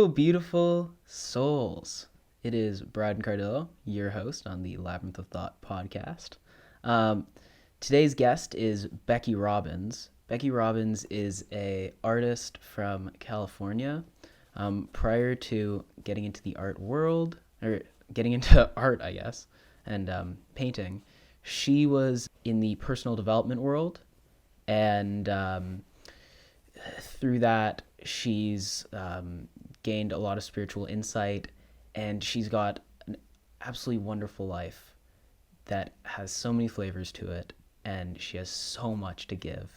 Beautiful souls. It is Brad Cardillo, your host on the Labyrinth of Thought podcast. Um, Today's guest is Becky Robbins. Becky Robbins is a artist from California. Prior to getting into the art world, or getting into art, I guess, and painting, she was in the personal development world, and through that, she's gained a lot of spiritual insight, and she's got an absolutely wonderful life that has so many flavors to it, and she has so much to give.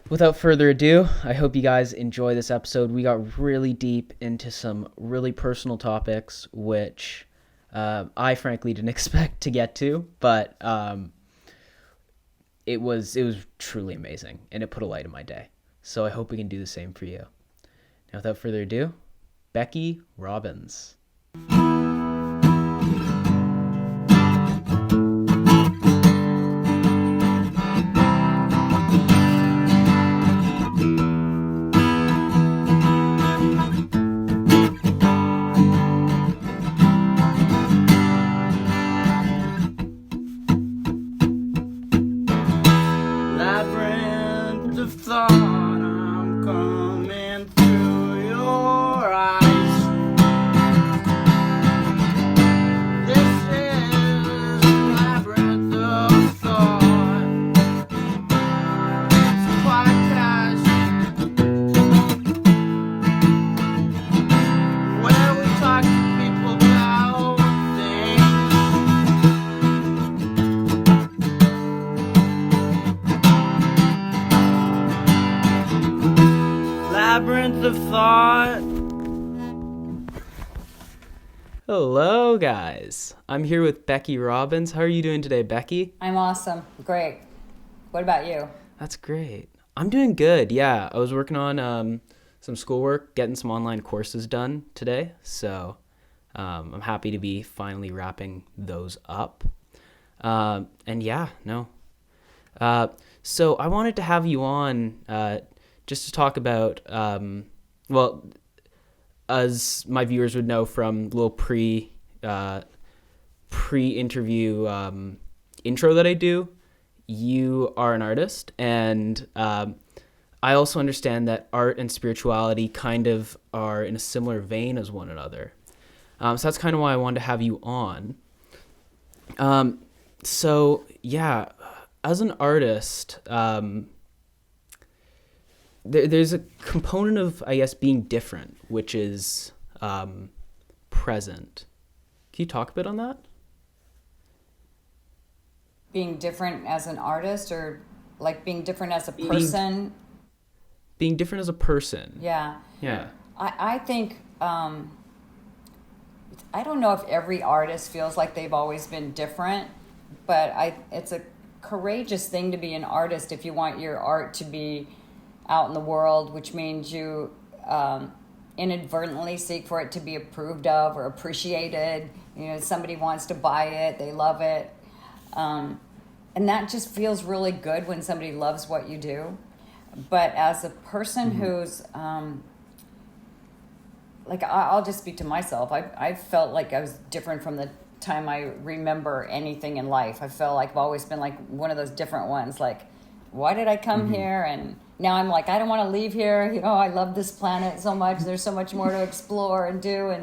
Without further ado, I hope you guys enjoy this episode. We got really deep into some really personal topics, which I frankly didn't expect to get to, but it was truly amazing, and it put a light in my day. So I hope we can do the same for you. Now, without further ado, Becky Robbins. Labyrinth of thought, I'm coming through your eyes. This is labyrinth of thought. It's a podcast where we talk to people about things. Labyrinth of thought. Hello, guys. I'm here with Becky Robbins. How are you doing today, Becky? I'm awesome. Great. What about you? That's great. I'm doing good. Yeah, I was working on some schoolwork, getting some online courses done today. So I'm happy to be finally wrapping those up. And yeah, no. So I wanted to have you on just to talk about, well, as my viewers would know from the little pre-interview intro that I do, you are an artist, and I also understand that art and spirituality kind of are in a similar vein as one another. So that's kind of why I wanted to have you on. So yeah, as an artist, there's a component of, I guess, being different, which is present. Can you talk a bit on that? Being different as an artist, or like being different as a person? Being different as a person. Yeah. Yeah. I think, I don't know if every artist feels like they've always been different, but it's a courageous thing to be an artist if you want your art to be out in the world, which means you inadvertently seek for it to be approved of or appreciated. You know, somebody wants to buy it, they love it. And that just feels really good when somebody loves what you do. But as a person who's, like, I'll just speak to myself. I felt like I was different from the time I remember anything in life. I felt like I've always been like one of those different ones. Like, why did I come here? And now I'm like, I don't want to leave here. You know, I love this planet so much. There's so much more to explore and do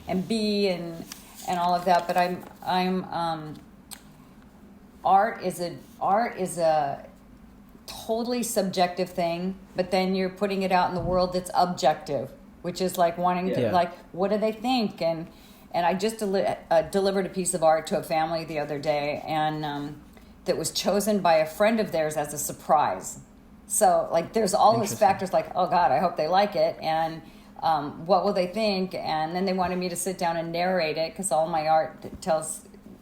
and be and all of that. But art is a totally subjective thing, but then you're putting it out in the world that's objective, which is like wanting to, like, what do they think? And I just delivered a piece of art to a family the other day, and that was chosen by a friend of theirs as a surprise. So, like, there's all these factors like, oh, God, I hope they like it, and what will they think? And then they wanted me to sit down and narrate it, because all my art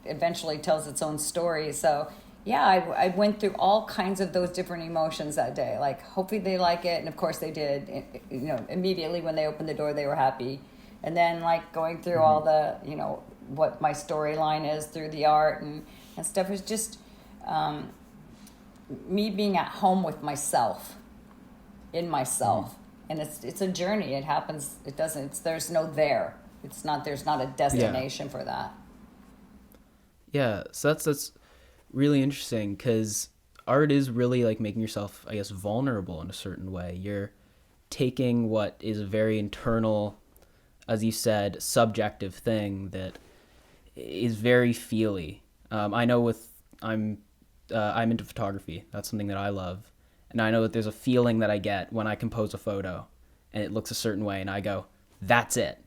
eventually tells its own story. So, yeah, I went through all kinds of those different emotions that day. Like, hopefully they like it, and of course they did. You know, immediately when they opened the door, they were happy. And then, like, going through all the, you know, what my storyline is through the art and stuff is just me being at home with myself, in myself. and it's a journey. It happens. It doesn't. There's no there. It's not. There's not a destination for that. Yeah, so that's really interesting, because art is really like making yourself, I guess, vulnerable in a certain way. You're taking what is a very internal, as you said, subjective thing that is very feely. I know I'm into photography. That's something that I love, and I know that there's a feeling that I get when I compose a photo, and it looks a certain way, and I go, "That's it."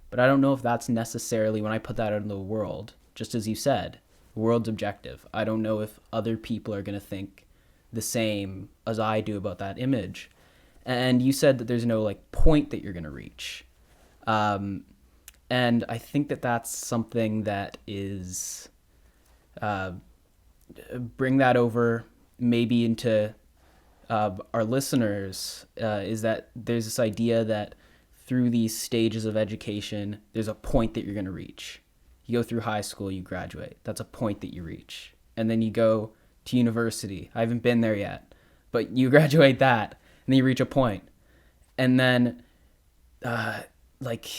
But I don't know if that's necessarily, when I put that out in the world, just as you said, the world's objective. I don't know if other people are going to think the same as I do about that image. And you said that there's no like point that you're going to reach. And I think that that's something that is, bring that over maybe into our listeners, is that there's this idea that through these stages of education, there's a point that you're going to reach. You go through high school, you graduate. That's a point that you reach. And then you go to university. I haven't been there yet, but you graduate that, and then you reach a point. And then, like,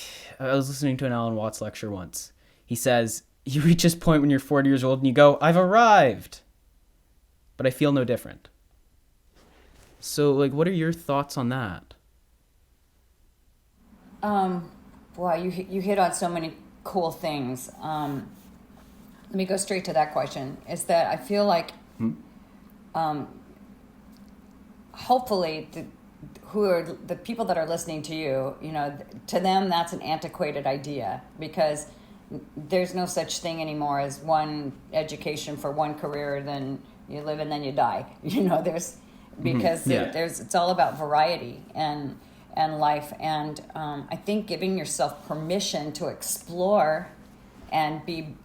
I was listening to an Alan Watts lecture once. He says, you reach this point when you're 40 years old, and you go, I've arrived, but I feel no different. So, like, what are your thoughts on that? Wow, you hit on so many cool things. Let me go straight to that question. Is that I feel like, hopefully, who are the people that are listening to you, you know, to them that's an antiquated idea, because there's no such thing anymore as one education for one career, then you live and then you die. You know, there's because there's it's all about variety and life, and I think giving yourself permission to explore and be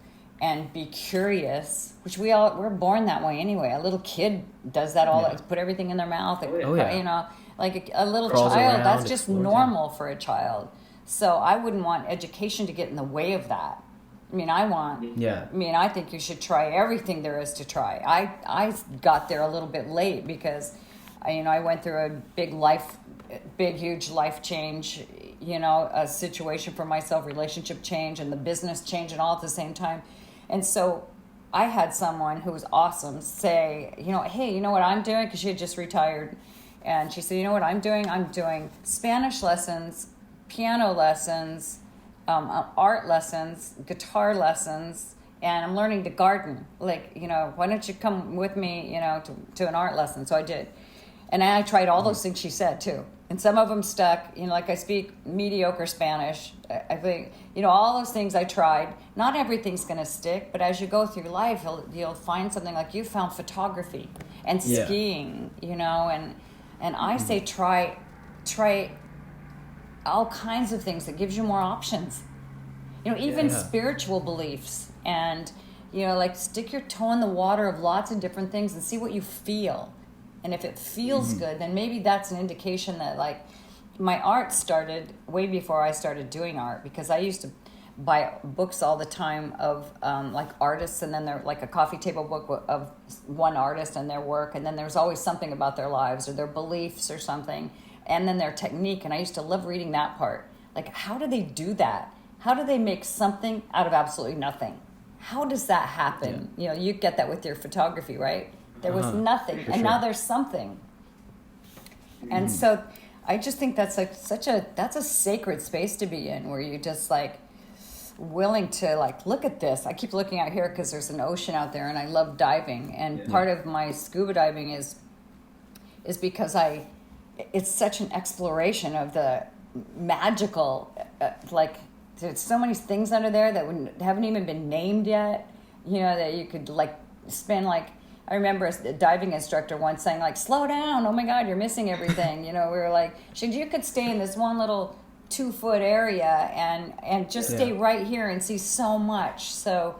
curious, which we're born that way anyway. A little kid does that all. Put everything in their mouth. You know, like a little Crawls child. around, That's just explores, normal for a child. So I wouldn't want education to get in the way of that. I mean, I think you should try everything there is to try. I got there a little bit late because, I went through a huge life change, a situation for myself, relationship change, and the business change, and all at the same time. And so I had someone who was awesome say, hey, you know what I'm doing? Because she had just retired. And she said, you know what I'm doing? I'm doing Spanish lessons, piano lessons, art lessons, guitar lessons, and I'm learning to garden. Like, why don't you come with me, to an art lesson? So I did. And I tried all those things she said too. And some of them stuck, like I speak mediocre Spanish. I think, all those things I tried. Not everything's going to stick, but as you go through life, you'll find something. Like you found photography and skiing, and I say try all kinds of things that gives you more options. Even spiritual beliefs, and like stick your toe in the water of lots of different things and see what you feel. And if it feels good, then maybe that's an indication that, like, my art started way before I started doing art, because I used to buy books all the time of like artists, and then they're like a coffee table book of one artist and their work, and then there's always something about their lives or their beliefs or something, and then their technique. And I used to love reading that part. Like, how do they do that? How do they make something out of absolutely nothing? How does that happen? You get that with your photography, right? There was nothing, and now there's something. And so I just think that's like that's a sacred space to be in, where you're just like willing to like, look at this. I keep looking out here because there's an ocean out there, and I love diving. And part of my scuba diving is because it's such an exploration of the magical, like there's so many things under there that haven't even been named yet, that you could like spend like, I remember a diving instructor once saying, like, slow down. Oh, my God, you're missing everything. We were like, you could stay in this one little 2-foot area and just stay right here and see so much. So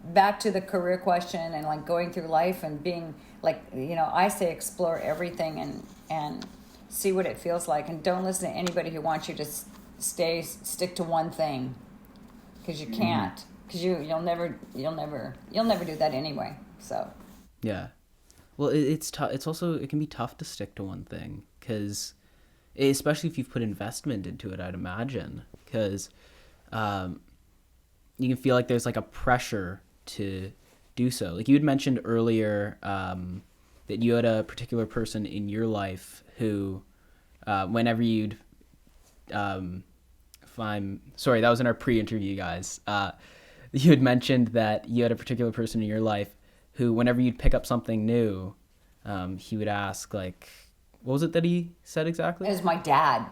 back to the career question and, like, going through life and being, like, I say explore everything and see what it feels like. And don't listen to anybody who wants you to stick to one thing, because you can't. Because you'll never do that anyway. So... Yeah. Well, it's tough. It's also, it can be tough to stick to one thing, because especially if you've put investment into it, I'd imagine, because you can feel like there's like a pressure to do so. Like you had mentioned earlier that you had a particular person in your life who, whenever you'd, if I'm sorry, that was in our pre-interview, guys. You had mentioned that you had a particular person in your life who, whenever you'd pick up something new, he would ask, like, what was it that he said exactly? It was my dad.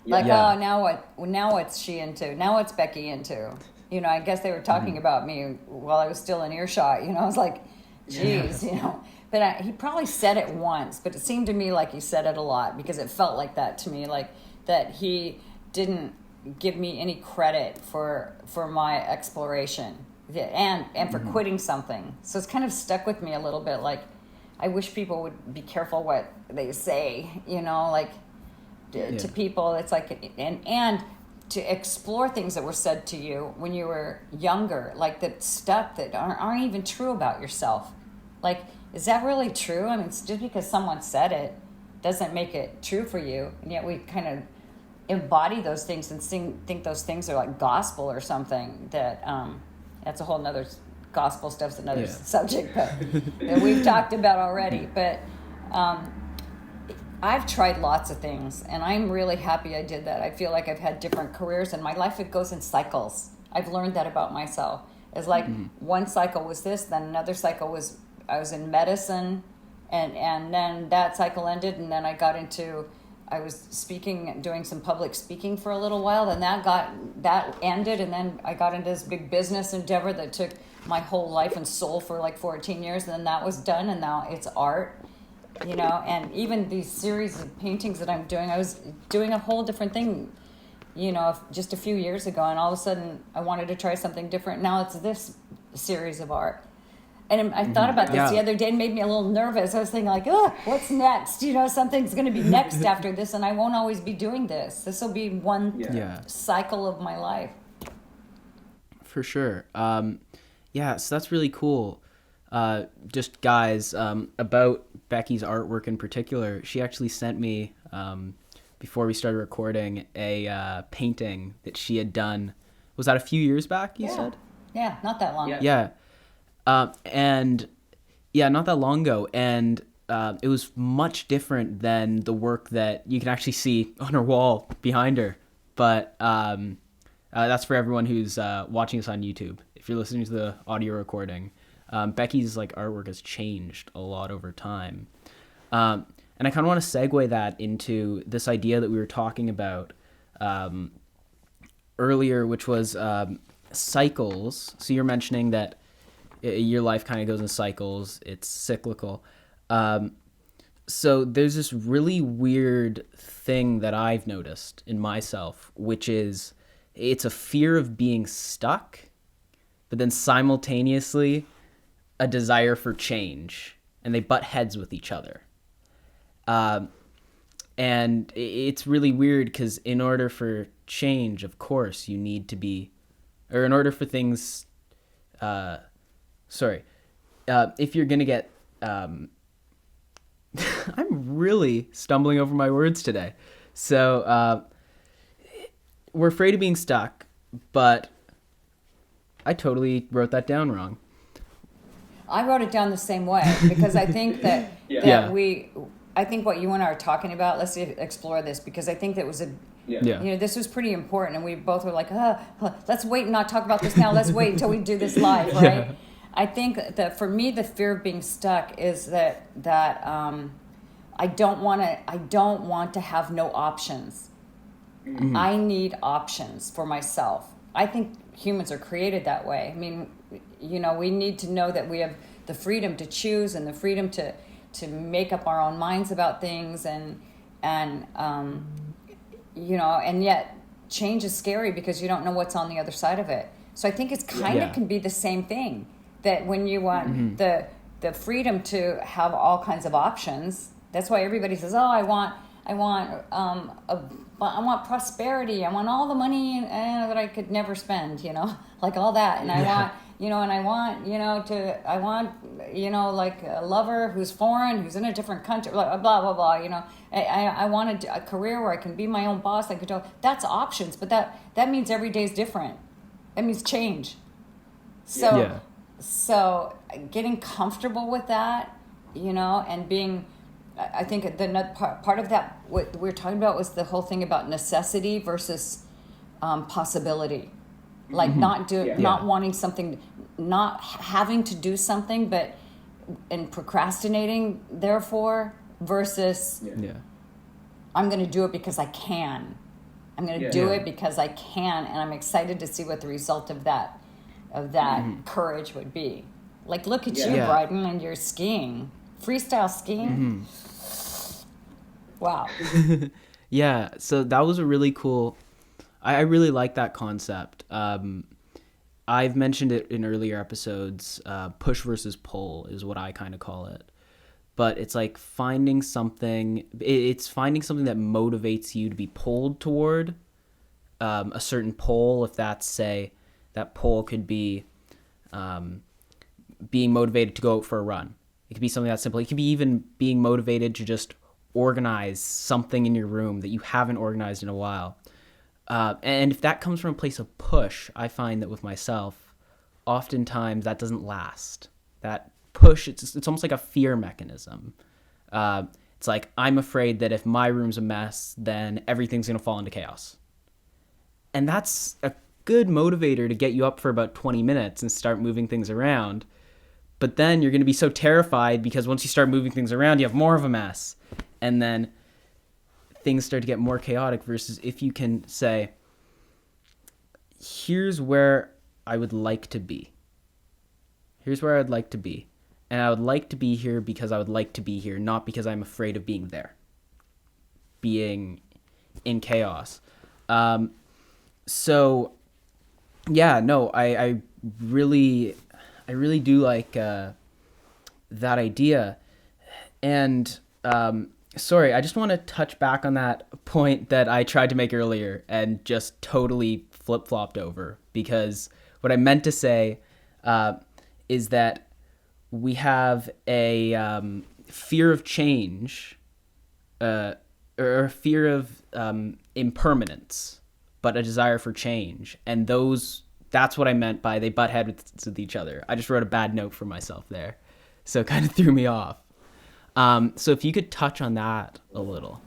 Like, Yeah. oh, now what? Now what's she into? Now what's Becky into? You know, I guess they were talking about me while I was still in earshot. You know, I was like, geez, you know. But he probably said it once, but it seemed to me like he said it a lot because it felt like that to me, like that he didn't give me any credit for my exploration and for quitting something. So it's kind of stuck with me a little bit. Like, I wish people would be careful what they say, you know, like to people. It's like, and to explore things that were said to you when you were younger, like that stuff that aren't even true about yourself. Like, is that really true? I mean, it's just because someone said it doesn't make it true for you. And yet we kind of embody those things and think those things are like gospel or something. That's a whole nother, gospel stuff's another subject that we've talked about already. But I've tried lots of things, and I'm really happy I did that. I feel like I've had different careers, and my life, it goes in cycles. I've learned that about myself. It's like one cycle was this, then another cycle was I was in medicine, and then that cycle ended, and then I was speaking, doing some public speaking for a little while, then that ended, and then I got into this big business endeavor that took my whole life and soul for like 14 years, and then that was done, and now it's art. You know, and even these series of paintings that I'm doing, I was doing a whole different thing, you know, just a few years ago, and all of a sudden I wanted to try something different. Now it's this series of art. And I thought about this the other day and made me a little nervous. I was thinking like, oh, what's next? You know, something's going to be next after this, and I won't always be doing this. This will be one cycle of my life. For sure. So that's really cool. Just guys, about Becky's artwork in particular, she actually sent me, before we started recording, a painting that she had done. Was that a few years back, you said? Yeah, not that long. Yeah. And not that long ago. And it was much different than the work that you can actually see on her wall behind her. But that's for everyone who's watching us on YouTube. If you're listening to the audio recording, Becky's like artwork has changed a lot over time. And I kind of want to segue that into this idea that we were talking about earlier, which was cycles. So you're mentioning that your life kind of goes in cycles. It's cyclical. So there's this really weird thing that I've noticed in myself, which is it's a fear of being stuck, but then simultaneously a desire for change, and they butt heads with each other. And it's really weird because in order for change, of course, you need to be, or in order for things, if you're going to get, I'm really stumbling over my words today. So we're afraid of being stuck, but I totally wrote that down wrong. I wrote it down the same way because I think that I think what you and I are talking about, let's explore this, because I think that was you know, this was pretty important, and we both were like, let's wait and not talk about this now. Let's wait until we do this live, right? I think that for me, the fear of being stuck is that I don't want to have no options. Mm-hmm. I need options for myself. I think humans are created that way. I mean, you know, we need to know that we have the freedom to choose and the freedom to make up our own minds about things, and you know, and yet change is scary because you don't know what's on the other side of it. So I think it's kind of can be the same thing, that when you want the freedom to have all kinds of options, that's why everybody says, oh, I want prosperity. I want all the money that I could never spend, you know, like all that. And I want and I want, like a lover who's foreign, who's in a different country, blah, blah, blah, I want a career where I can be my own boss. I could do, that's options, but that means every day is different. That means change. So, so getting comfortable with that, and being, I think the part of that, what we were talking about was the whole thing about necessity versus possibility. Like not wanting something, not having to do something, and procrastinating, therefore, versus I'm going to do it because I can. I'm going to do it because I can, and I'm excited to see what the result of that courage would be. Like, look at you, Bryden, and you're skiing. Freestyle skiing? Wow. Yeah, so that was a really cool... I really like that concept. I've mentioned it in earlier episodes. Push versus pull is what I kind of call it. But it's like finding something... It's finding something that motivates you to be pulled toward a certain pole. If that's, say, that pole could be being motivated to go out for a run. It could be something that simple. It could be even being motivated to just organize something in your room that you haven't organized in a while. And if that comes from a place of push, I find that with myself, oftentimes that doesn't last. That push, it's almost like a fear mechanism. It's like, I'm afraid that if my room's a mess, then everything's going to fall into chaos. And that's a good motivator to get you up for about 20 minutes and start moving things around. But then you're going to be so terrified because once you start moving things around, you have more of a mess. And then things start to get more chaotic, versus if you can say, here's where I would like to be. Here's where I'd like to be. And I would like to be here because I would like to be here, not because I'm afraid of being there. Being in chaos. So, yeah, no, I really do like that idea. And sorry, I just want to touch back on that point that I tried to make earlier and just totally flip-flopped over, because what I meant to say is that we have a fear of change or a fear of impermanence, but a desire for change. And that's what I meant by they butt heads with each other. I just wrote a bad note for myself there, so it kind of threw me off. So if you could touch on that a little.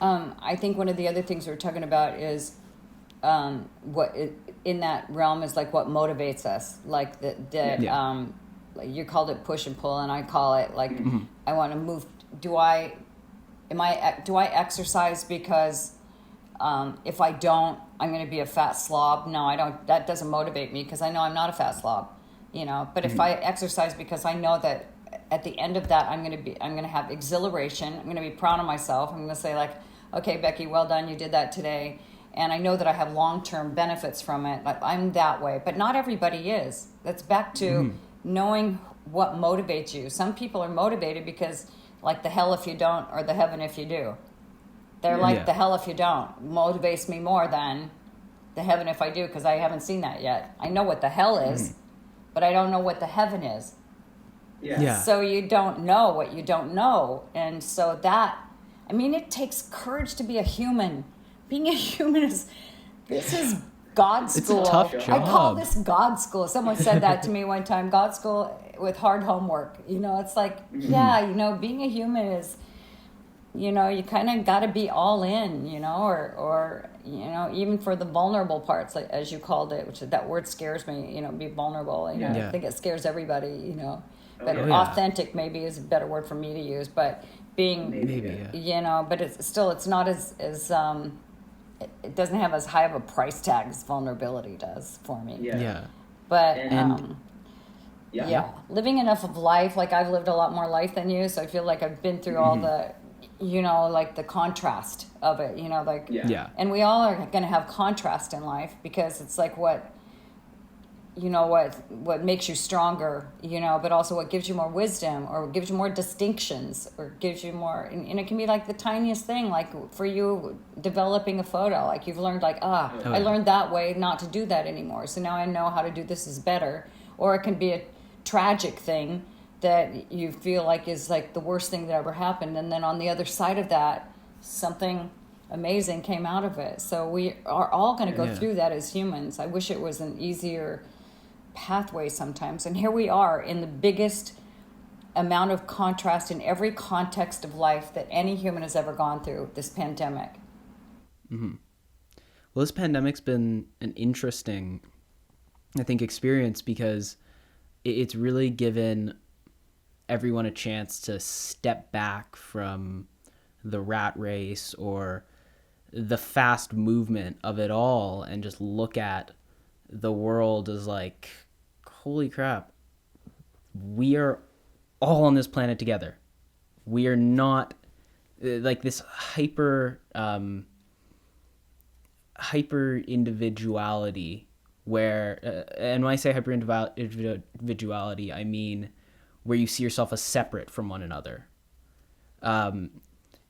I think one of the other things we're talking about is in that realm is like what motivates us. Like you called it push and pull, and I call it like I want to move. Do I exercise because if I don't, I'm going to be a fat slob? No, I don't. That doesn't motivate me because I know I'm not a fat slob. But if I exercise because I know that at the end of that, I'm going to have exhilaration. I'm going to be proud of myself. I'm going to say like, okay, Becky, well done. You did that today. And I know that I have long-term benefits from it. Like, I'm that way, but not everybody is. That's back to knowing what motivates you. Some people are motivated because like the hell if you don't, or the heaven if you do. They're like the hell if you don't motivates me more than the heaven if I do, because I haven't seen that yet. I know what the hell is, but I don't know what the heaven is. So you don't know what you don't know. And so it takes courage to be a human. Being a human is God school. It's a tough job. I call this God school. Someone said that to me one time, God school with hard homework. It's like, being a human is, you kind of got to be all in, or even for the vulnerable parts, like, as you called it, which that word scares me, be vulnerable. I think it scares everybody, but authentic maybe is a better word for me to use, but being, but it's not as it doesn't have as high of a price tag as vulnerability does for me. But living enough of life, like I've lived a lot more life than you, so I feel like I've been through all the, like the contrast of it, and we all are going to have contrast in life, because it's like what makes you stronger, but also what gives you more wisdom, or gives you more distinctions, or gives you more, and it can be like the tiniest thing, like for you developing a photo, like you've learned like, I learned that way not to do that anymore, so now I know how to do this is better. or it can be a tragic thing that you feel like is like the worst thing that ever happened, and then on the other side of that, something amazing came out of it. So we are all going to go through that as humans. I wish it was an easier pathway sometimes, and here we are in the biggest amount of contrast in every context of life that any human has ever gone through, this pandemic. Well, this pandemic's been an interesting, I think, experience because it's really given everyone a chance to step back from the rat race or the fast movement of it all and just look at the world as like, holy crap, we are all on this planet together. We are not like this hyper individuality where, and when I say hyper individuality, I mean where you see yourself as separate from one another.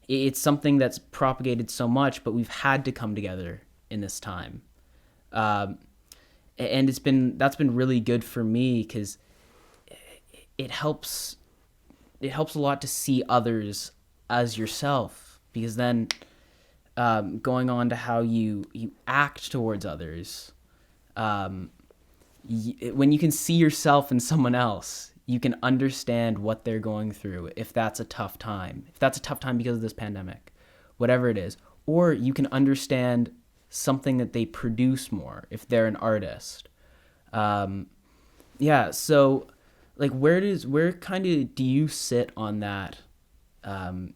It's something that's propagated so much, but we've had to come together in this time. And that's been really good for me because it helps a lot to see others as yourself, because then going on to how you act towards others, when you can see yourself in someone else, you can understand what they're going through. If that's a tough time because of this pandemic, whatever it is, or you can understand something that they produce more if they're an artist. So like where kind of do you sit on that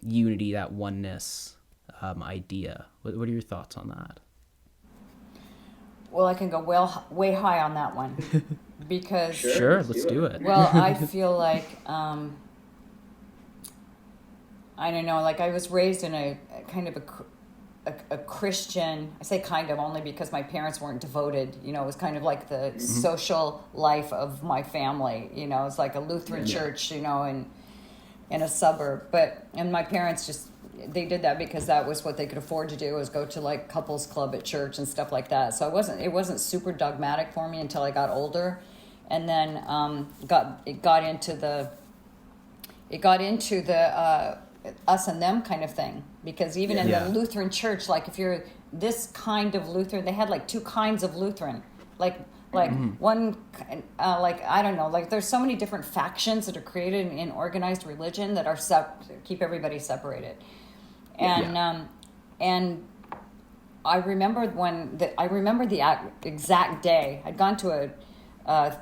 unity, that oneness idea? What are your thoughts on that? Well, I can go way high on that one because Sure, let's do it. Well, I feel like I don't know, like I was raised in a kind of a Christian. I say kind of only because my parents weren't devoted. You know, it was kind of like the social life of my family. You know, it's like a Lutheran church. You know, in a suburb. And my parents just, they did that because that was what they could afford to do, was go to like couples club at church and stuff like that. So it wasn't super dogmatic for me until I got older, and then it got into the us and them kind of thing, because even in the Lutheran church, like if you're this kind of Lutheran, they had like two kinds of Lutheran, like one, like, I don't know, like there's so many different factions that are created in organized religion that are keep everybody separated. And I remember the exact day I'd gone to a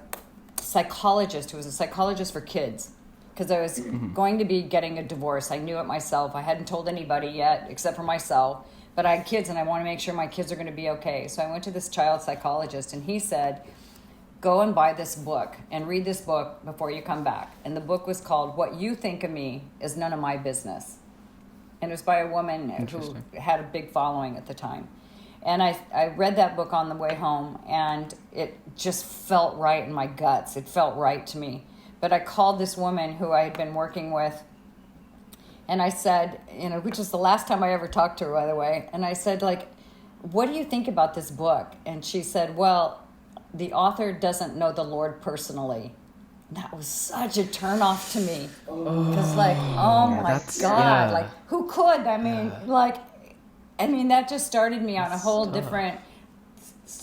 psychologist who was a psychologist for kids, because I was going to be getting a divorce. I knew it myself. I hadn't told anybody yet except for myself. But I had kids, and I want to make sure my kids are going to be okay. So I went to this child psychologist, and he said, go and buy this book and read this book before you come back. And the book was called What You Think of Me Is None of My Business. And it was by a woman who had a big following at the time. And I read that book on the way home, and it just felt right in my guts. It felt right to me. But I called this woman who I had been working with, and I said, which is the last time I ever talked to her, by the way. And I said, like, what do you think about this book? And she said, well, the author doesn't know the Lord personally. That was such a turnoff to me. Because, like, oh my God, like, who could? I mean, that just started me on a whole different,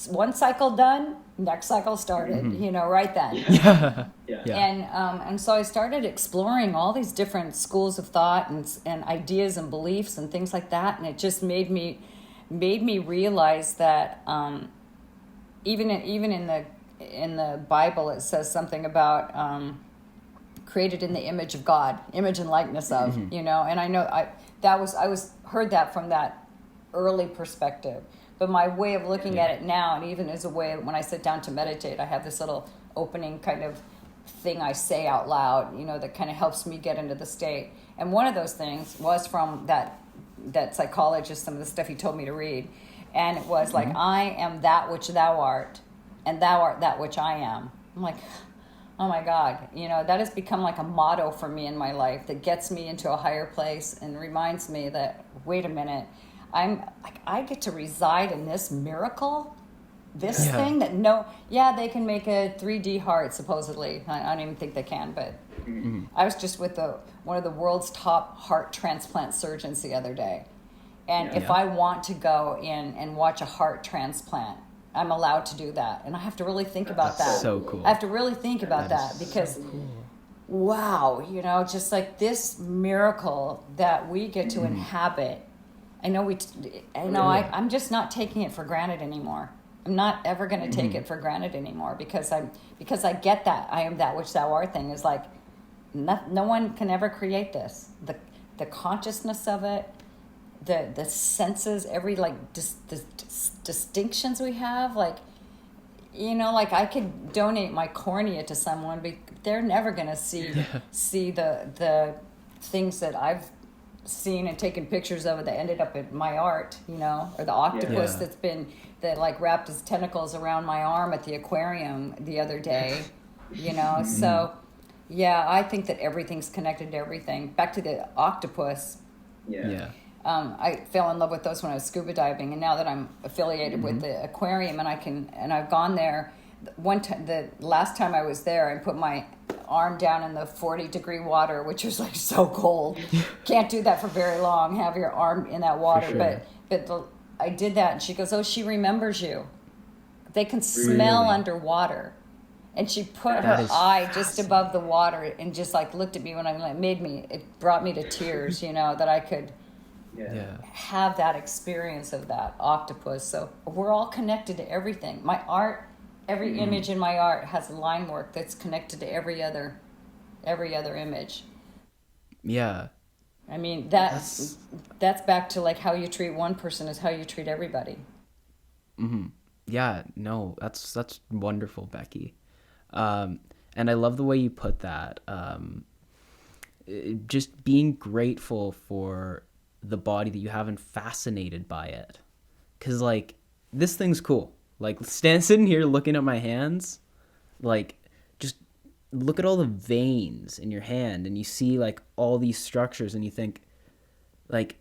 one cycle done, next cycle started, right then. And so I started exploring all these different schools of thought and ideas and beliefs and things like that, and it just made me realize that even in the Bible it says something about created in the image of God, image and likeness of, and I know I heard that from that early perspective. But my way of looking at it now, and even as a way when I sit down to meditate, I have this little opening kind of thing I say out loud, that kind of helps me get into the state. And one of those things was from that psychologist, some of the stuff he told me to read. And it was like, I am that which thou art, and thou art that which I am. I'm like, oh my God, that has become like a motto for me in my life that gets me into a higher place and reminds me that, wait a minute, I get to reside in this miracle. this thing that they can make a 3D heart supposedly. I don't even think they can, but I was just with one of the world's top heart transplant surgeons the other day. And if I want to go in and watch a heart transplant, I'm allowed to do that. And I have to really think about that. That's so cool. I have to really think about that because, so cool. Wow, just like this miracle that we get to inhabit. I'm just not taking it for granted anymore. I'm not ever going to take it for granted anymore because I get that I am that which thou art thing is like no one can ever create this. The consciousness of it, the senses, every like distinctions we have, like like I could donate my cornea to someone, but they're never going to see the things that I've seen and taken pictures of it that ended up in my art, or the octopus that like wrapped his tentacles around my arm at the aquarium the other day, So, I think that everything's connected to everything. Back to the octopus. I fell in love with those when I was scuba diving, and now that I'm affiliated with the aquarium and I've gone there. The last time I was there, I put my arm down in the 40-degree water, which was like so cold. Can't do that for very long. Have your arm in that water, sure. but I did that, and she goes, "Oh, she remembers you. They can smell underwater." And she put her eye just above the water and just like looked at me when it brought me to tears, that I could have that experience of that octopus. So we're all connected to everything. My art. Every image in my art has line work that's connected to every other image. Yeah. I mean, that's back to like how you treat one person is how you treat everybody. Yeah, no, that's wonderful, Becky. And I love the way you put that. Just being grateful for the body that you have and fascinated by it. 'Cause like this thing's cool. Like sitting here looking at my hands, like just look at all the veins in your hand and you see like all these structures and you think like,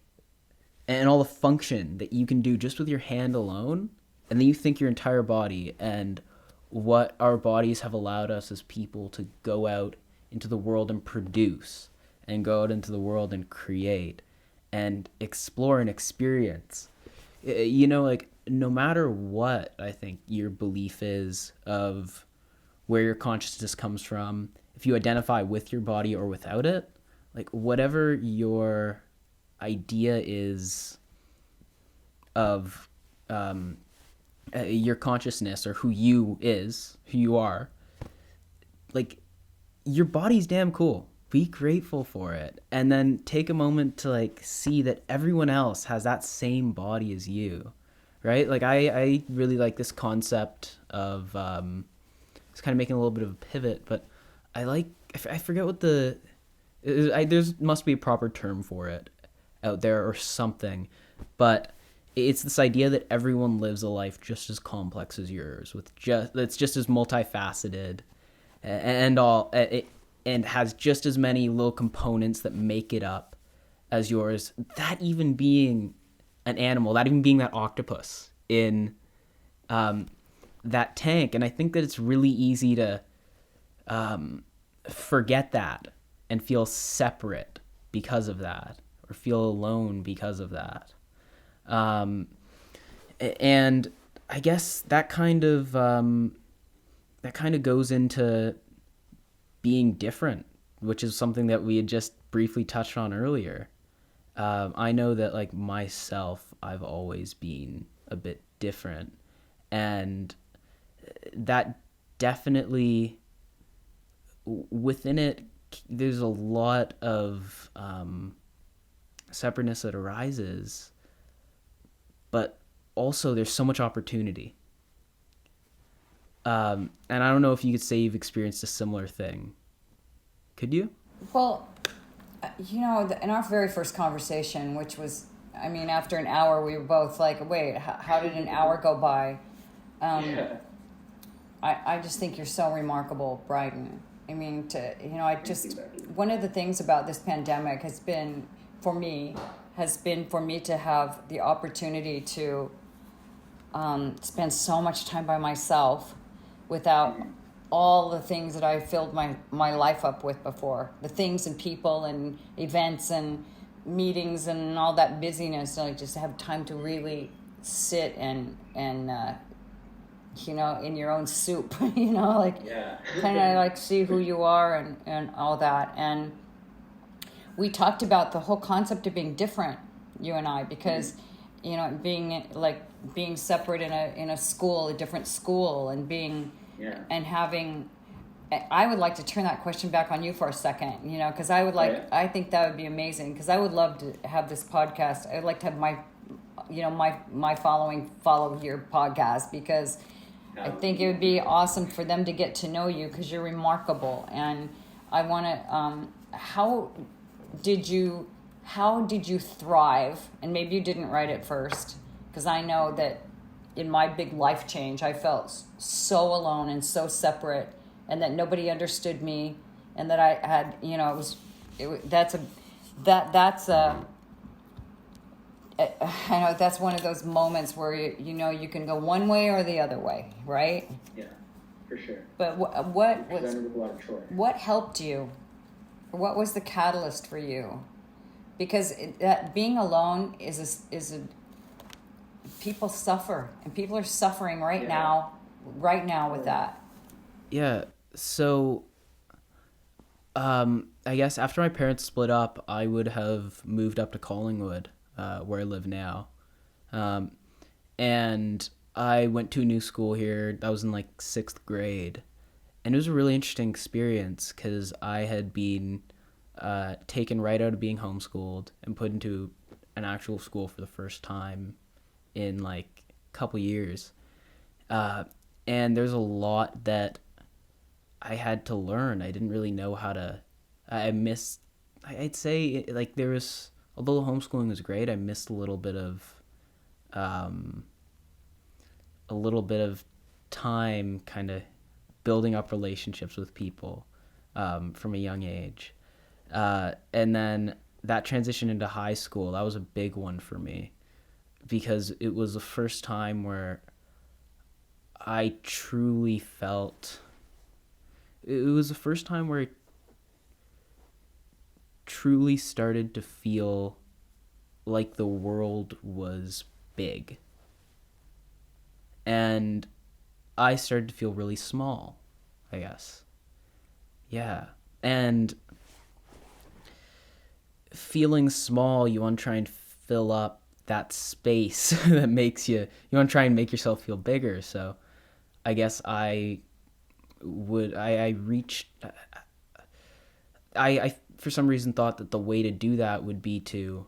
and all the function that you can do just with your hand alone. And then you think your entire body and what our bodies have allowed us as people to go out into the world and produce and go out into the world and create and explore and experience. Like no matter what I think your belief is of where your consciousness comes from, if you identify with your body or without it, like whatever your idea is of your consciousness or who you are, like your body's damn cool. Be grateful for it. And then take a moment to like see that everyone else has that same body as you. Right? Like I really like this concept of it's kind of making a little bit of a pivot, but I forget what there must be a proper term for it out there or something, but it's this idea that everyone lives a life just as complex as yours, that's just as multifaceted and has just as many little components that make it up as yours. That even being an animal, that even being that octopus in that tank. And I think that it's really easy to forget that and feel separate because of that, or feel alone because of that. And I guess that kind of goes into being different, which is something that we had just briefly touched on earlier. I know that like myself, I've always been a bit different, and that definitely within it, there's a lot of separateness that arises, but also there's so much opportunity. And I don't know if you could say you've experienced a similar thing. Could you? Well, in our very first conversation, which was, after an hour, we were both like, wait, how did an hour go by? I just think you're so remarkable, Bryden. One of the things about this pandemic has been for me to have the opportunity to spend so much time by myself without all the things that I filled my life up with before. The things and people and events and meetings and all that busyness. So I just have time to really sit and in your own soup, like kind of like see who you are and all that. And we talked about the whole concept of being different, you and I, because being separate in a school, a different school, and and having. I would like to turn that question back on you for a second, because I would like. I think that would be amazing, because I would love to have this podcast. I'd like to have my following follow your podcast, because I think it would be awesome for them to get to know you, because you're remarkable. And I want to. How did you thrive? And maybe you didn't write it first, because I know that in my big life change, I felt so alone and so separate, and that nobody understood me, and that I had, I know that's one of those moments where you can go one way or the other way, right? Yeah, for sure. But what helped you? What was the catalyst for you? Because that being alone is a people suffer, and people are suffering right now with that. Yeah. So, I guess after my parents split up, I would have moved up to Collingwood, where I live now. And I went to a new school here. That was in like 6th grade. And it was a really interesting experience, because I had been taken right out of being homeschooled and put into an actual school for the first time in like a couple years. And there's a lot that I had to learn. I didn't really know how to. I'd say, like, there was, although homeschooling was great, I missed a little bit of time kind of building up relationships with people from a young age. And then that transition into high school, that was a big one for me, because it was the first time where I truly felt, it was the first time where I truly started to feel like the world was big. And I started to feel really small, I guess. Yeah. And feeling small, you want to try and fill up that space that makes you want to try and make yourself feel bigger. So I guess I for some reason thought that the way to do that would be to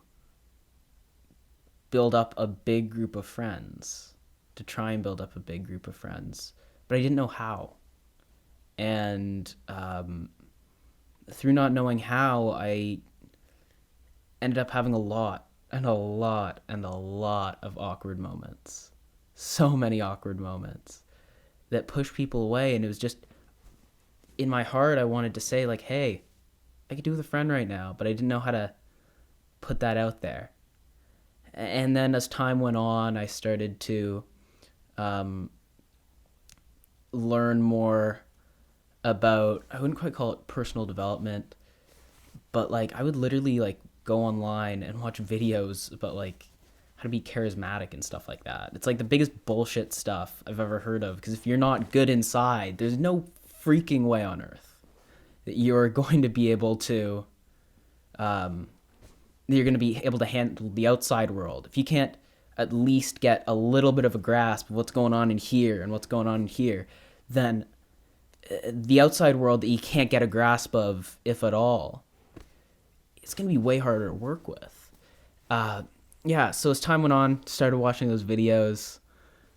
build up a big group of friends, to try and build up a big group of friends, but I didn't know how. And through not knowing how, I ended up having a lot of awkward moments. So many awkward moments that pushed people away. And it was just, in my heart, I wanted to say, like, hey, I could do with a friend right now, but I didn't know how to put that out there. And then as time went on, I started to learn more about, I wouldn't quite call it personal development, but like I would literally like go online and watch videos about like how to be charismatic and stuff like that. It's like the biggest bullshit stuff I've ever heard of, because if you're not good inside, there's no freaking way on earth that you're going to be able to handle the outside world. If you can't at least get a little bit of a grasp of what's going on in here and what's going on in here, then the outside world that you can't get a grasp of, if at all, it's going to be way harder to work with. So as time went on, started watching those videos,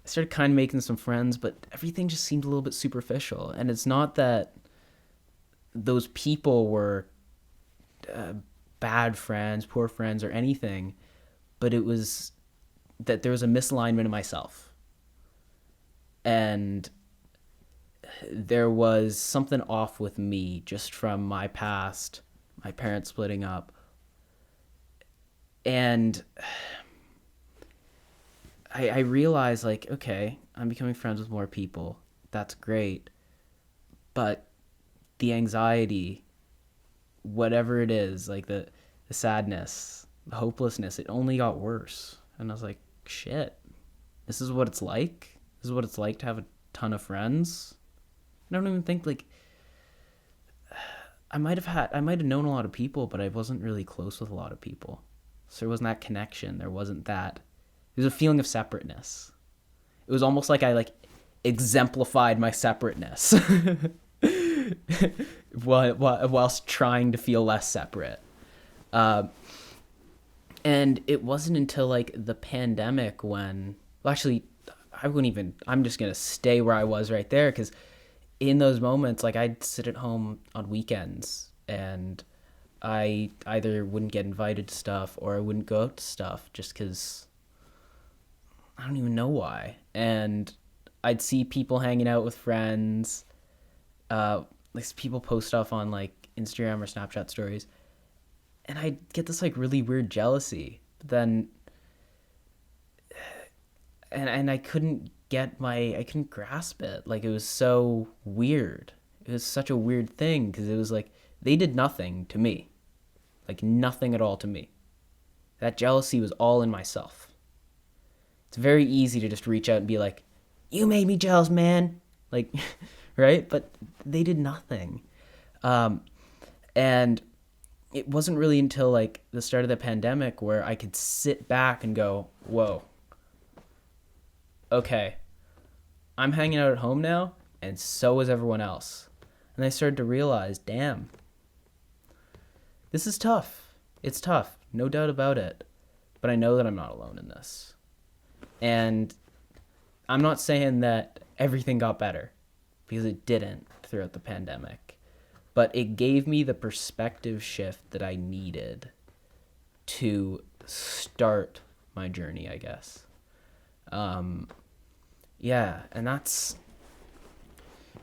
I started kind of making some friends, but everything just seemed a little bit superficial. And it's not that those people were bad friends, poor friends, or anything, but it was that there was a misalignment in myself. And there was something off with me just from my past, my parents splitting up. And I realized, like, okay, I'm becoming friends with more people. That's great. But the anxiety, whatever it is, like the sadness, the hopelessness, it only got worse. And I was like, shit, this is what it's like? This is what it's like to have a ton of friends? I don't even think, like, I might have known a lot of people, but I wasn't really close with a lot of people. So there wasn't that connection. There wasn't that. There was a feeling of separateness. It was almost like I like exemplified my separateness whilst trying to feel less separate. And it wasn't until like the pandemic when, well, actually, I'm just going to stay where I was right there, because in those moments, like, I'd sit at home on weekends and I either wouldn't get invited to stuff or I wouldn't go out to stuff just because I don't even know why. And I'd see people hanging out with friends. Like, people post stuff on like Instagram or Snapchat stories, and I'd get this like really weird jealousy. But then, and I couldn't grasp it. Like, it was so weird. It was such a weird thing, because it was like they did nothing to me, like nothing at all to me. That jealousy was all in myself. It's very easy to just reach out and be like, you made me jealous, man. Like, right? But they did nothing. And it wasn't really until like the start of the pandemic where I could sit back and go, whoa, okay, I'm hanging out at home now, and so is everyone else. And I started to realize, damn, this is tough. It's tough, no doubt about it. But I know that I'm not alone in this. And I'm not saying that everything got better, because it didn't throughout the pandemic. But it gave me the perspective shift that I needed to start my journey, I guess. Yeah, and that's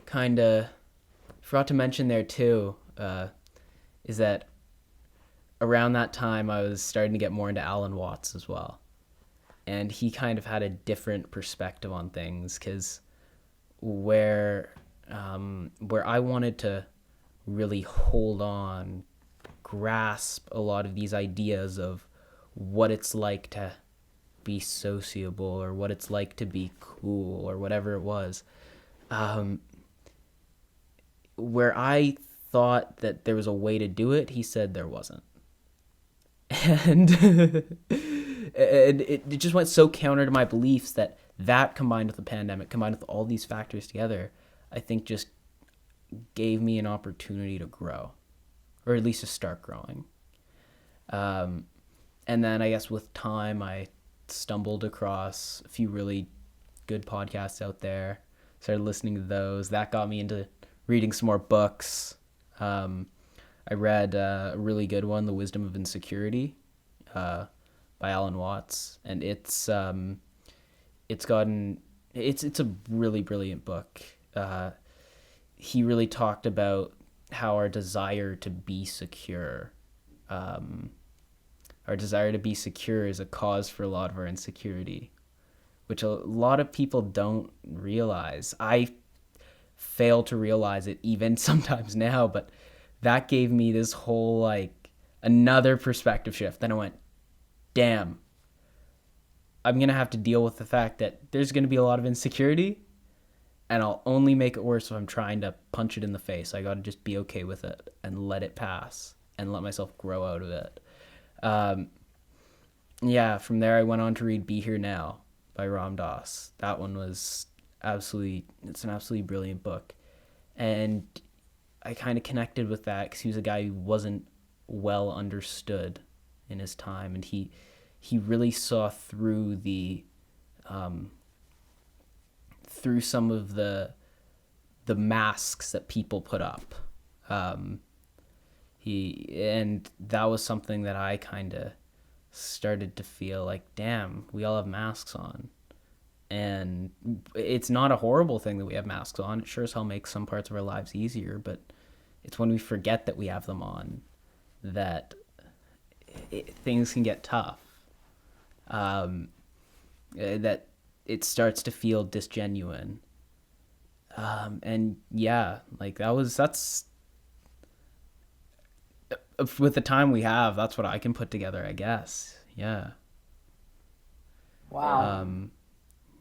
kind of, forgot to mention there too, is that around that time I was starting to get more into Alan Watts as well. And he kind of had a different perspective on things, because where I wanted to really hold on, grasp a lot of these ideas of what it's like to be sociable, or what it's like to be cool, or whatever it was, where I thought that there was a way to do it, he said there wasn't. And and it just went so counter to my beliefs that combined with the pandemic, combined with all these factors together, I think just gave me an opportunity to grow, or at least to start growing. And then I guess with time, I stumbled across a few really good podcasts out there, started listening to those. That got me into reading some more books. I read a really good one, The Wisdom of Insecurity, by Alan Watts, and it's a really brilliant book. He really talked about how our desire to be secure, is a cause for a lot of our insecurity, which a lot of people don't realize. I fail to realize it even sometimes now, but that gave me this whole, like, another perspective shift. Then I went, damn, I'm going to have to deal with the fact that there's going to be a lot of insecurity, and I'll only make it worse if I'm trying to punch it in the face. I got to just be okay with it and let it pass and let myself grow out of it. Yeah, from there I went on to read Be Here Now by Ram Dass. That one was it's an absolutely brilliant book. And I kind of connected with that because he was a guy who wasn't well understood in his time, and he really saw through through some of the masks that people put up. And that was something that I kind of started to feel like, damn, we all have masks on. And it's not a horrible thing that we have masks on. It sure as hell makes some parts of our lives easier, but it's when we forget that we have them on that things can get tough. that it starts to feel disgenuine. And yeah, like that's with the time we have, that's what I can put together, I guess. Yeah. Wow.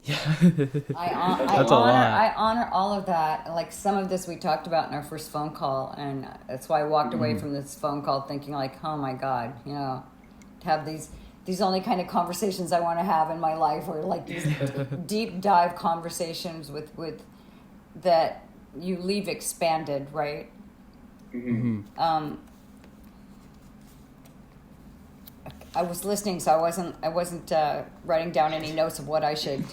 Yeah. That's I honor all of that. Like some of this we talked about in our first phone call, and that's why I walked away from this phone call thinking like, oh my God, to have these only kind of conversations I want to have in my life, or like these deep dive conversations with that you leave expanded, right? I was listening, so I wasn't writing down any notes of what I should,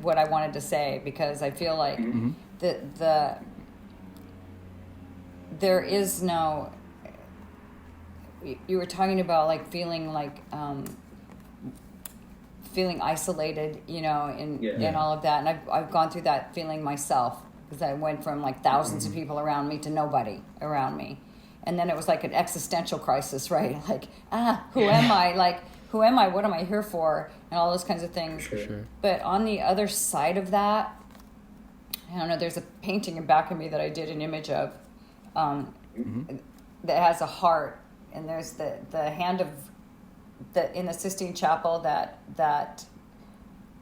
what I wanted to say, because I feel like there is no. You were talking about like feeling isolated, and all of that, and I've gone through that feeling myself, because I went from like thousands of people around me to nobody around me. And then it was like an existential crisis, right? Like, who am I? Like, who am I? What am I here for? And all those kinds of things. Sure. But on the other side of that, I don't know, there's a painting in back of me that I did an image of that has a heart. And there's the hand of, in the Sistine Chapel, that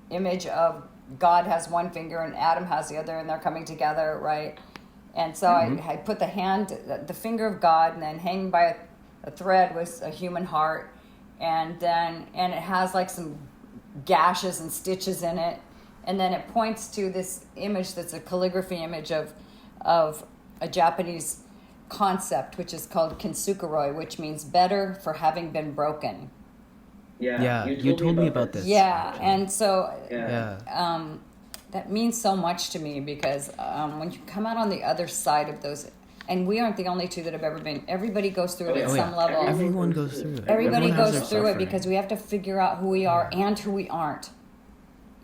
image of God has one finger and Adam has the other, and they're coming together, right? And so I put the finger of God, and then hanging by a thread was a human heart, and it has like some gashes and stitches in it, and then it points to this image that's a calligraphy image of a Japanese concept, which is called kintsukuroi, which means better for having been broken. Yeah, you told me about this. Yeah, and so Yeah. that means so much to me, because when you come out on the other side of those, and we aren't the only two that have ever been. Everybody goes through it at some level. Everyone goes through it. Everybody Everyone has goes their through it, suffering. because we have to figure out who we are and who we aren't.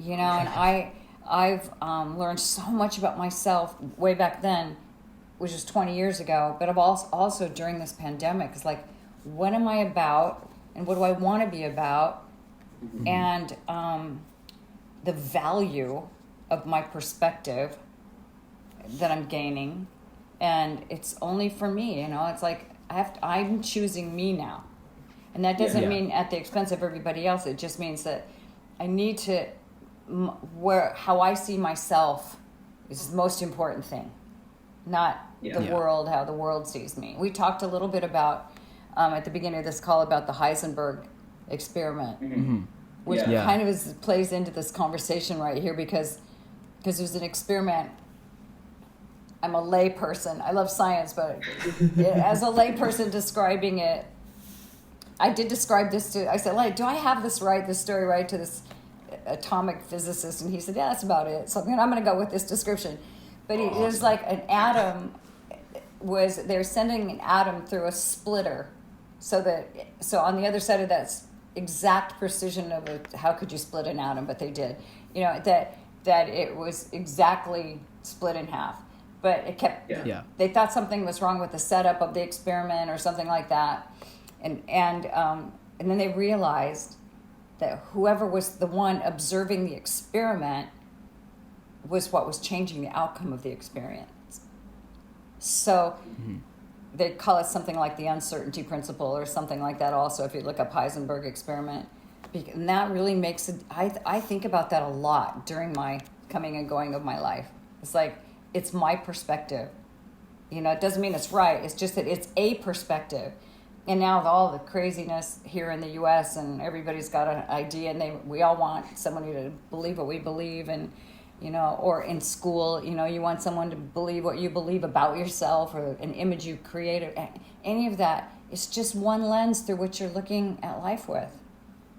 And I've learned so much about myself way back then, which is 20 years ago. But I've also during this pandemic, it's like, what am I about, and what do I want to be about, and the value of my perspective that I'm gaining, and it's only for me. It's like I'm choosing me now, and that doesn't mean at the expense of everybody else. It just means that I need to how I see myself is the most important thing, not the world, how the world sees me. We talked a little bit about at the beginning of this call about the Heisenberg experiment, which kind of plays into this conversation right here, because there's an experiment. I'm a lay person. I love science, but as a lay person describing it, I did describe this I said, like, do I have this story right, to this atomic physicist? And he said, yeah, that's about it. So I'm going to go with this description. But it was like an atom they're sending an atom through a splitter, so on the other side of that exact precision of how could you split an atom, but they did, that it was exactly split in half, but it kept, they thought something was wrong with the setup of the experiment or something like that, and then they realized that whoever was the one observing the experiment was what was changing the outcome of the experience. So they call it something like the uncertainty principle or something like that also, if you look up Heisenberg experiment. And that really makes it, I think about that a lot during my coming and going of my life. It's like, it's my perspective. It doesn't mean it's right. It's just that it's a perspective. And now with all the craziness here in the U.S. and everybody's got an idea, and we all want somebody to believe what we believe, and or in school, you want someone to believe what you believe about yourself, or an image you created. Any of that, it's just one lens through which you're looking at life with.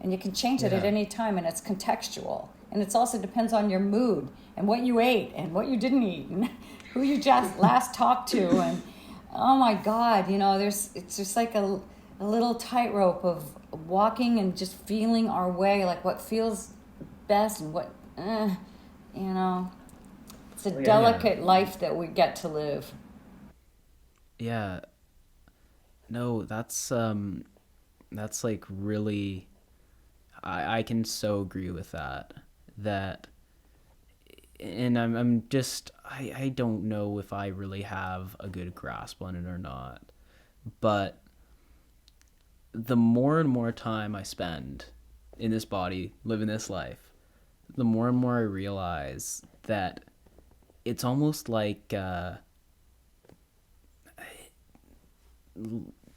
And you can change it at any time, and it's contextual. And it also depends on your mood, and what you ate, and what you didn't eat, and who you just last talked to. And oh my God, it's just like a little tightrope of walking and just feeling our way, like what feels best and what, it's a delicate life that we get to live. Yeah. No, that's like really, I can so agree with that. And I'm just, I don't know if I really have a good grasp on it or not. But the more and more time I spend in this body, living this life, the more and more I realize that it's almost like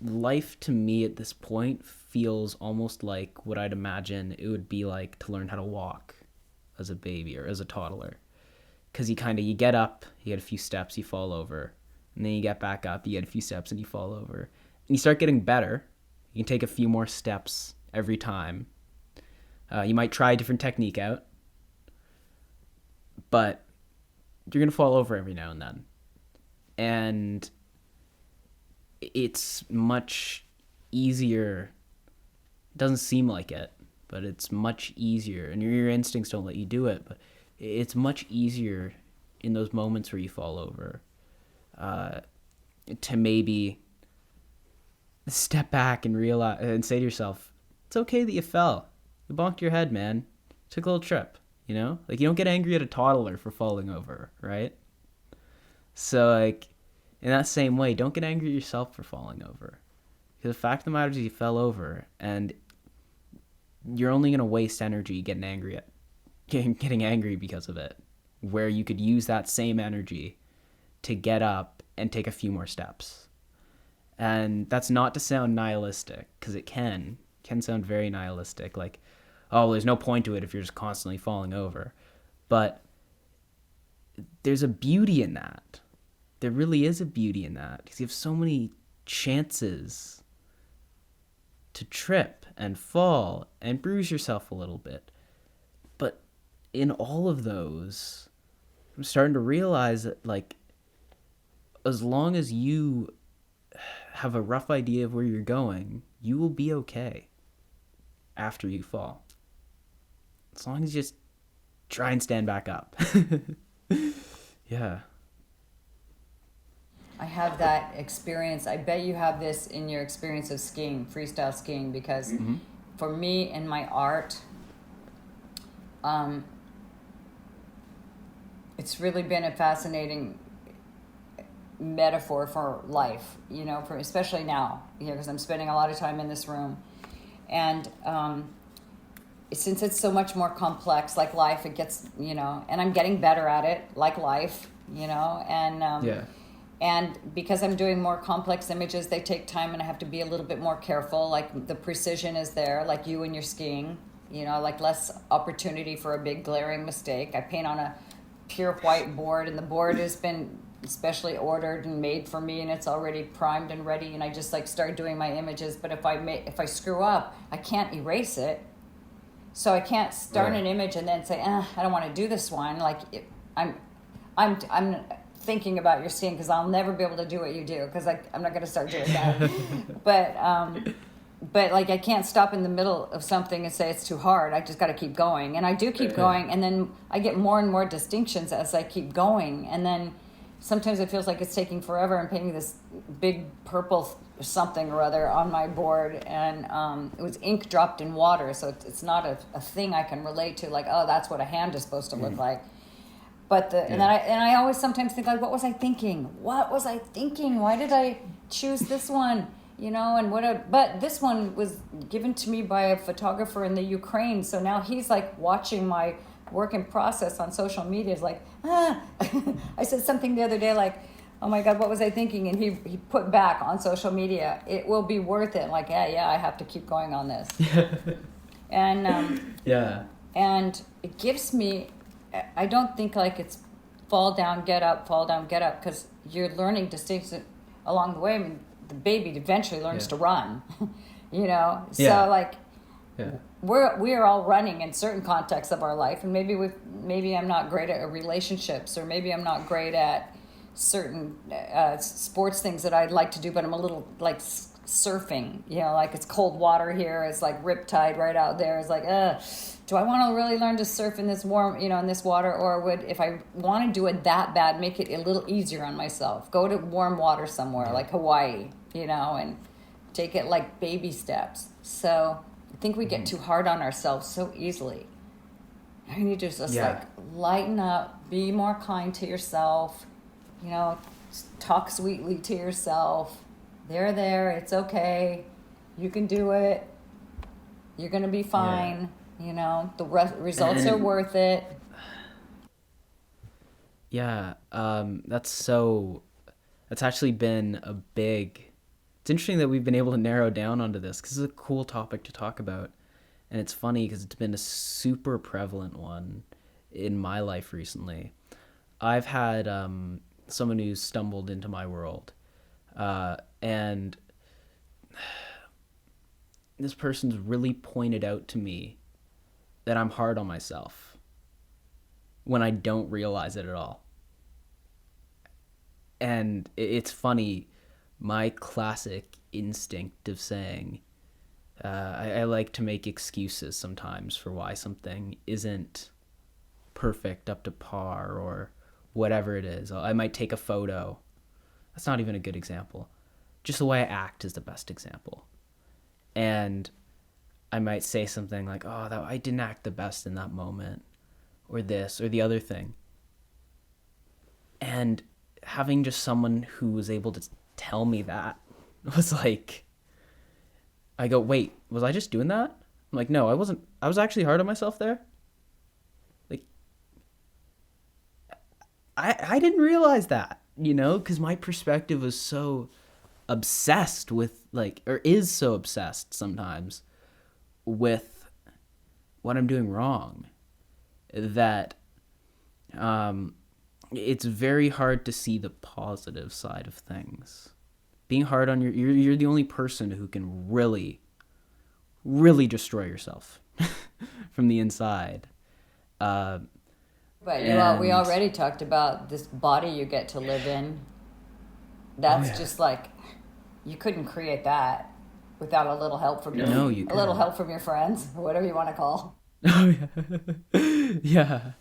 life to me at this point feels almost like what I'd imagine it would be like to learn how to walk as a baby or as a toddler. Because you get up, you get a few steps, you fall over. And then you get back up, you get a few steps, and you fall over. And you start getting better. You can take a few more steps every time. You might try a different technique out. But you're going to fall over every now and then. And it's much easier. It doesn't seem like it, but it's much easier. And your instincts don't let you do it, but it's much easier in those moments where you fall over to maybe step back and realize and say to yourself, it's okay that you fell. You bonked your head, man. Took a little trip, you know? Like, you don't get angry at a toddler for falling over, right? So, like, in that same way, don't get angry at yourself for falling over. Because the fact of the matter is you fell over, and you're only going to waste energy getting angry because of it, where you could use that same energy to get up and take a few more steps. And that's not to sound nihilistic, because it can sound very nihilistic, like, oh, there's no point to it if you're just constantly falling over. But there's a beauty in that. There really is a beauty in that, because you have so many chances to trip and fall and bruise yourself a little bit. But in all of those, I'm starting to realize that, like, as long as you have a rough idea of where you're going, you will be okay after you fall. As long as you just try and stand back up. Yeah. I have that experience. I bet you have this in your experience of skiing, freestyle skiing, because for me in my art, it's really been a fascinating metaphor for life, you know, for especially now, you know, because I'm spending a lot of time in this room. And since it's so much more complex, like life, it gets, you know, and I'm getting better at it, like life, you know, and and because I'm doing more complex images, they take time, and I have to be a little bit more careful. Like, the precision is there, like you and your skiing, you know, like less opportunity for a big glaring mistake. I paint on a pure white board, and the board has been specially ordered and made for me, and it's already primed and ready, and I just like start doing my images. But if I screw up, I can't erase it. So I can't start an image and then say, I don't want to do this one. Like, I'm thinking about your skiing, because I'll never be able to do what you do, because I'm not going to start doing that. But like, I can't stop in the middle of something and say it's too hard. I just got to keep going, and I do keep going, and then I get more and more distinctions as I keep going, and then sometimes it feels like it's taking forever. I'm painting this big purple something or other on my board, and it was ink dropped in water, so it's not a thing I can relate to, like, oh, that's what a hand is supposed to look like. But and I always sometimes think, like, what was I thinking? Why did I choose this one? You know, and but this one was given to me by a photographer in the Ukraine, so now he's like watching my work in process on social media. Is like, I said something the other day, like, oh my God, what was I thinking? And he put back on social media, it will be worth it. Like, yeah, I have to keep going on this. And and it gives me, I don't think like it's fall down, get up, because you're learning distinction along the way. I mean, the baby eventually learns to run, you know? So like, we are all running in certain contexts of our life, and maybe I'm not great at relationships, or maybe I'm not great at certain sports things that I'd like to do, but I'm a little like surfing, you know, like it's cold water here, it's like riptide right out there. It's like, do I want to really learn to surf in this warm, you know, in this water, or would, if I want to do it that bad, make it a little easier on myself, go to warm water somewhere like Hawaii, you know, and take it like baby steps. So I think we get too hard on ourselves so easily. I need to just like lighten up, be more kind to yourself, you know, talk sweetly to yourself. They're there, it's okay. You can do it. You're going to be fine. You know, the results are worth it. Yeah, that's actually been it's interesting that we've been able to narrow down onto this because it's a cool topic to talk about. And it's funny because it's been a super prevalent one in my life recently. I've had someone who's stumbled into my world, and this person's really pointed out to me that I'm hard on myself when I don't realize it at all. And it's funny, my classic instinct of saying, I like to make excuses sometimes for why something isn't perfect, up to par, or whatever it is. I might take a photo. That's not even a good example. Just the way I act is the best example. And I might say something like, oh, I didn't act the best in that moment, or this, or the other thing. And having just someone who was able to tell me that was like, I go, wait, was I just doing that? I'm like, no, I wasn't. I was actually hard on myself there. Like, I didn't realize that, you know, because my perspective was so obsessed with, like, or is so obsessed sometimes with what I'm doing wrong, that it's very hard to see the positive side of things. Being hard on you're the only person who can really, really destroy yourself from the inside. But we already talked about this body you get to live in. That's just like, you couldn't create that without a little help from little help from your friends, or whatever you want to call. Oh yeah, yeah.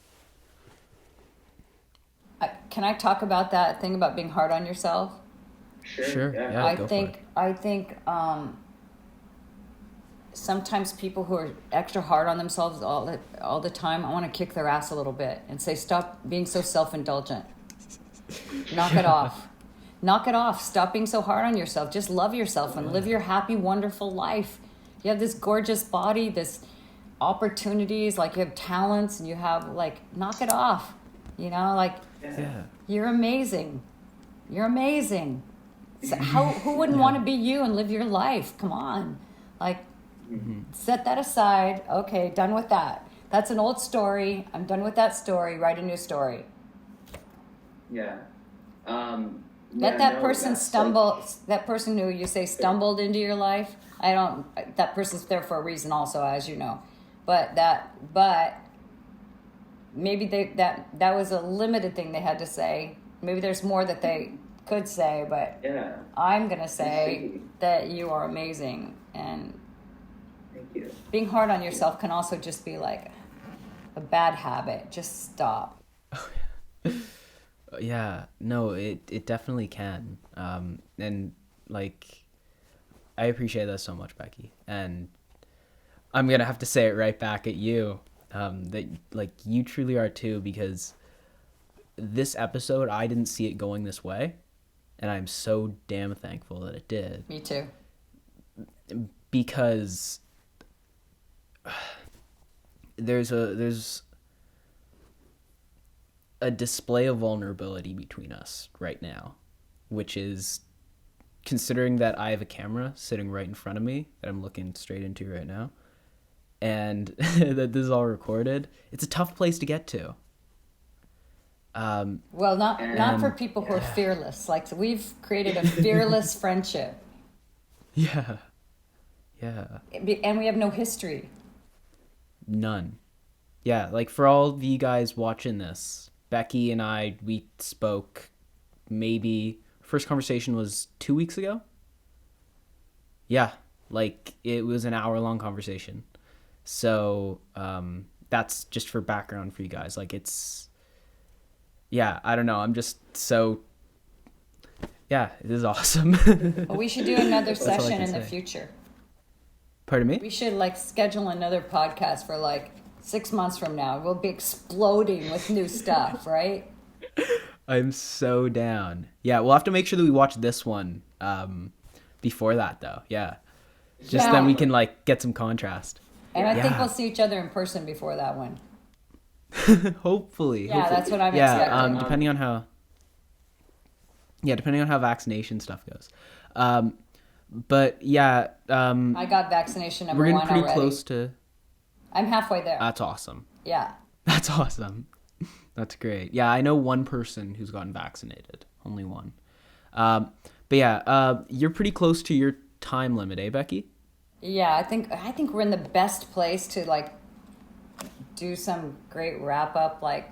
Can I talk about that thing about being hard on yourself? Sure. Yeah, I think sometimes people who are extra hard on themselves all the time, I want to kick their ass a little bit and say, stop being so self-indulgent. Knock it off. Knock it off. Stop being so hard on yourself. Just love yourself and live your happy, wonderful life. You have this gorgeous body, this opportunities, like you have talents, and you have, like, knock it off. You know, like, you're amazing. You're amazing. So who wouldn't want to be you and live your life? Come on. Like, set that aside. Okay, done with that. That's an old story. I'm done with that story. Write a new story. Yeah. Let that person stumble. That person who you say stumbled into your life. That person's there for a reason also, as you know. But maybe that was a limited thing they had to say. Maybe there's more that they could say, but I'm going to say that you are amazing. And thank you. Being hard on yourself can also just be like a bad habit. Just stop. Yeah, no, it definitely can. And, like, I appreciate that so much, Becky. And I'm going to have to say it right back at you, that, like, you truly are too, because this episode, I didn't see it going this way. And I'm so damn thankful that it did. Me too. Because there's a display of vulnerability between us right now, which is, considering that I have a camera sitting right in front of me that I'm looking straight into right now, and that this is all recorded, it's a tough place to get to. Well, not for people who are fearless. Like, so we've created a fearless friendship. Yeah. And we have no history. None. Yeah, like, for all of you guys watching this, Becky and I, we spoke maybe, first conversation was 2 weeks ago? Yeah, like, it was an hour-long conversation. So, that's just for background for you guys. Like, it's, yeah, I don't know, I'm just so, yeah, it is awesome. Well, we should do another session in the future. Pardon me? We should like schedule another podcast for like 6 months from now. We'll be exploding with new stuff, right? I'm so down. Yeah, we'll have to make sure that we watch this one before that, though. Yeah. Just then we can like get some contrast. And I think Yeah. we'll see each other in person before that one. Hopefully. Yeah, that's what I'm Yeah, expecting. depending on how vaccination stuff goes. But yeah, I got vaccination number we're getting one pretty already. close to. I'm halfway there. That's awesome. Yeah. That's awesome. That's great. Yeah, I know one person who's gotten vaccinated. Only one. But yeah, you're pretty close to your time limit, eh, Becky? Yeah, I think we're in the best place to like do some great wrap up, like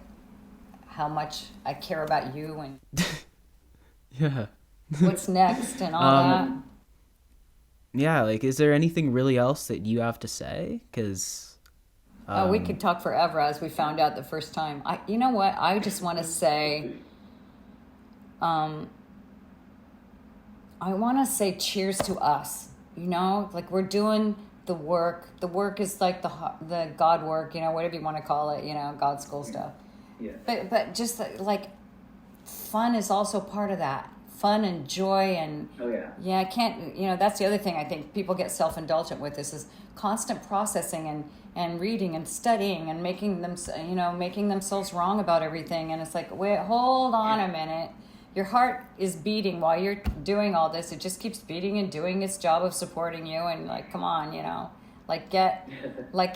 how much I care about you and Yeah. what's next and all that. Yeah, like, is there anything really else that you have to say? Because We could talk forever, as we found out the first time. You know what? I just want to say, I want to say cheers to us. You know, like we're doing the work. The work is like the God work. You know, whatever you want to call it. You know, God school stuff. Yeah. But just like fun is also part of that. Fun and joy and Oh yeah. yeah, I can't, you know, that's the other thing I think people get self-indulgent with is constant processing and reading and studying and making themselves wrong about everything. And it's like, wait, hold on a minute. Your heart is beating while you're doing all this. It just keeps beating and doing its job of supporting you. And like, come on, you know, like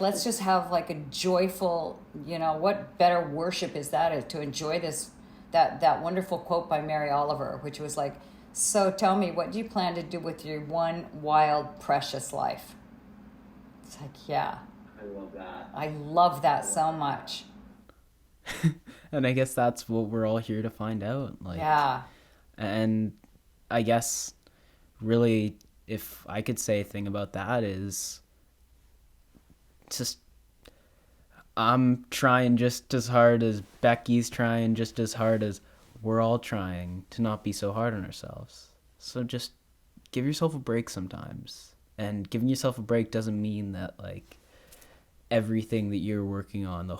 let's just have like a joyful, you know, what better worship is to enjoy this, that wonderful quote by Mary Oliver, which was like, so tell me, what do you plan to do with your one wild, precious life? It's like, yeah, I love that. I love that so much. and I guess that's what we're all here to find out. Like, Yeah. And I guess really, if I could say a thing about that is just I'm trying just as hard as Becky's trying, just as hard as we're all trying to not be so hard on ourselves. So just give yourself a break sometimes. And giving yourself a break doesn't mean that like everything that you're working on,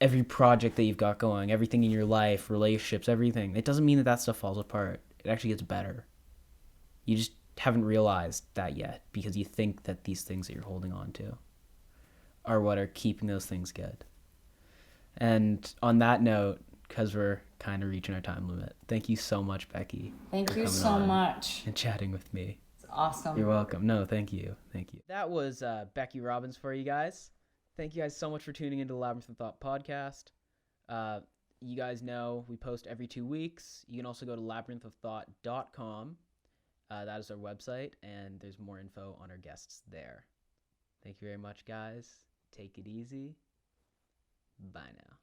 every project that you've got going, everything in your life, relationships, everything, it doesn't mean that stuff falls apart. It actually gets better. You just haven't realized that yet because you think that these things that you're holding on to are what are keeping those things good. And on that note, because we're kind of reaching our time limit, thank you so much, Becky. Thank for you coming so on much. and chatting with me. It's awesome. You're welcome. No, thank you. Thank you. That was Becky Robbins for you guys. Thank you guys so much for tuning into the Labyrinth of Thought podcast. You guys know we post every 2 weeks. You can also go to labyrinthofthought.com. That is our website, and there's more info on our guests there. Thank you very much, guys. Take it easy. Bye now.